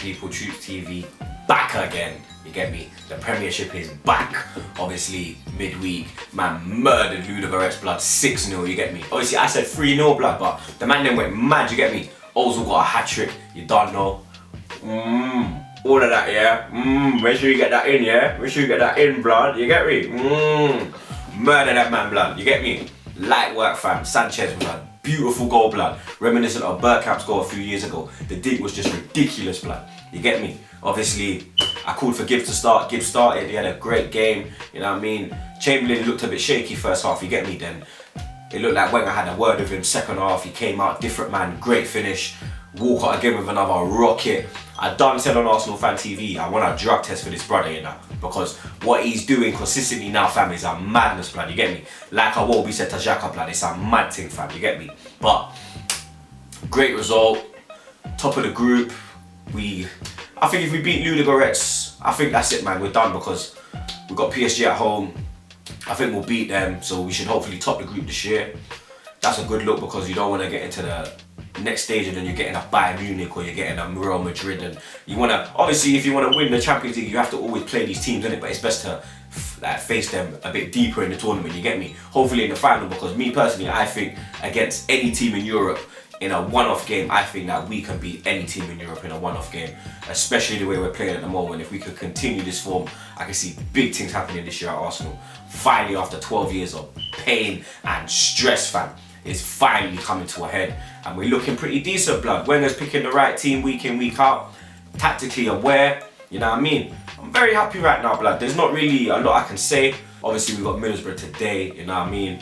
people, TroopzTV back again. You get me? The Premiership is back. Obviously, midweek, man murdered Middlesbrough blood 6-0, you get me? Obviously, I said 3-0 blood, but the man then went mad, you get me? Ozil got a hat-trick, you don't know. All of that, yeah? Make sure you get that in, yeah? Make sure you get that in, blood, you get me? Murder that man, blood, you get me? Light work, fam. Sanchez, blood. Beautiful goal, blood. Reminiscent of Bergkamp's goal a few years ago. The dig was just ridiculous, blood. You get me? Obviously, I called for Gibbs to start. Gibbs started. He had a great game. You know what I mean? Chamberlain looked a bit shaky first half. You get me? Then it looked like Wenger had a word with him. Second half, he came out different, man. Great finish. Walcott again with another rocket. I done said on Arsenal Fan TV, I want a drug test for this brother, you know, because what he's doing consistently now, fam, is a madness, blood, you get me? Like I will be said to Xhaka, blood, it's a mad thing, fam, you get me? But great result, top of the group. I think if we beat Ludogorets, I think that's it, man. We're done because we've got PSG at home. I think we'll beat them, so we should hopefully top the group this year. That's a good look because you don't want to get into the next stage and then you're getting a Bayern Munich or you're getting a Real Madrid, and you want to, obviously if you want to win the Champions League you have to always play these teams, innit? But it's best to like face them a bit deeper in the tournament, you get me? Hopefully in the final, because me personally, I think against any team in Europe in a one-off game, I think that we can beat any team in Europe in a one-off game, especially the way we're playing at the moment. If we could continue this form, I can see big things happening this year at Arsenal. Finally, after 12 years of pain and stress, fam, is finally coming to a head, and we're looking pretty decent, blood. Wenger's picking the right team week in, week out, tactically aware, you know what I mean? I'm very happy right now, blood. There's not really a lot I can say. Obviously, we got Middlesbrough today, you know what I mean?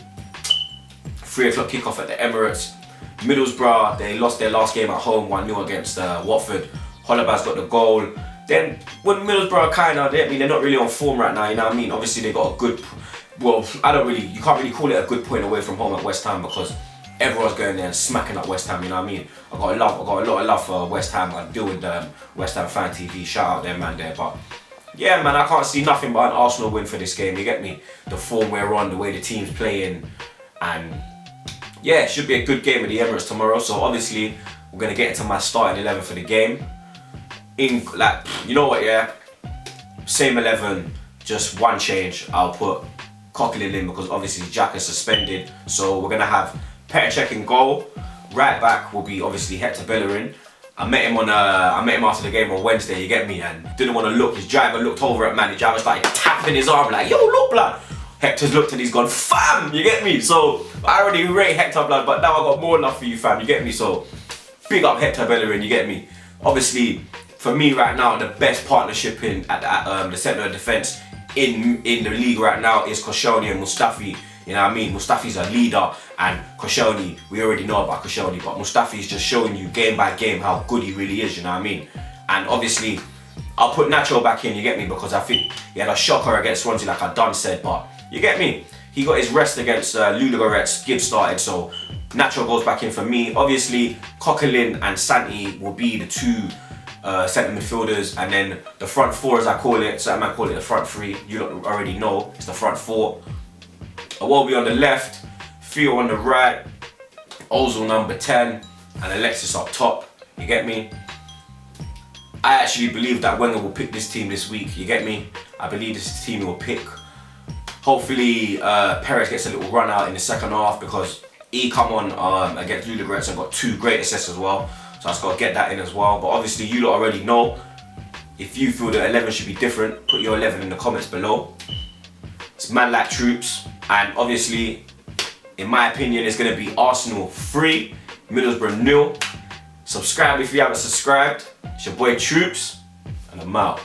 3 o'clock kickoff at the Emirates. Middlesbrough, they lost their last game at home, 1-0 against Watford. Holebas got the goal. Then, when Middlesbrough they're not really on form right now, you know what I mean? Obviously, they got a good, well, you can't really call it a good point away from home at West Ham because everyone's going there and smacking up West Ham, you know what I mean? I got a lot of love for West Ham. I deal with West Ham Fan TV, shout out them, man, there. But yeah, man, I can't see nothing but an Arsenal win for this game, you get me? The form we're on, the way the team's playing, and yeah, it should be a good game at the Emirates tomorrow. So obviously, we're gonna get into my starting 11 for the game. You know what, yeah? Same 11, just one change. I'll put Coquelin in because obviously Jack is suspended. So we're gonna have Petr Cech in goal. Right back will be obviously Hector Bellerin. I met him after the game on Wednesday, you get me, and didn't want to look. His driver looked over at man. His driver started tapping his arm like, yo, look, blood. Hector's looked and he's gone, fam, you get me? So I already rate Hector, blood, but now I got more love for you, fam, you get me? So big up Hector Bellerin, you get me? Obviously, for me right now, the best partnership at the centre of defence in the league right now is Koscielny and Mustafi. You know what I mean? Mustafi's a leader, and Koscielny, we already know about Koscielny, but Mustafi's just showing you game by game how good he really is, you know what I mean? And obviously, I'll put Nacho back in, you get me? Because I think he had a shocker against Swansea, like I done said, but you get me? He got his rest against Ludogorets, Gibbs started, so Nacho goes back in for me. Obviously, Coquelin and Santi will be the two centre midfielders, and then the front four, as I call it, so I might call it the front three, you don't already know, it's the front four. Iwobi on the left, Theo on the right, Ozil number 10, and Alexis up top, you get me? I actually believe that Wenger will pick this team this week, you get me? I believe this is the team he will pick. Hopefully Perez gets a little run out in the second half because he come on against Ludogorets and got 2 great assists as well. So I just got to get that in as well. But obviously you lot already know, if you feel that 11 should be different, put your 11 in the comments below. It's man like Troops, and obviously, in my opinion, it's going to be Arsenal 3, Middlesbrough 0. Subscribe if you haven't subscribed. It's your boy Troops, and I'm out.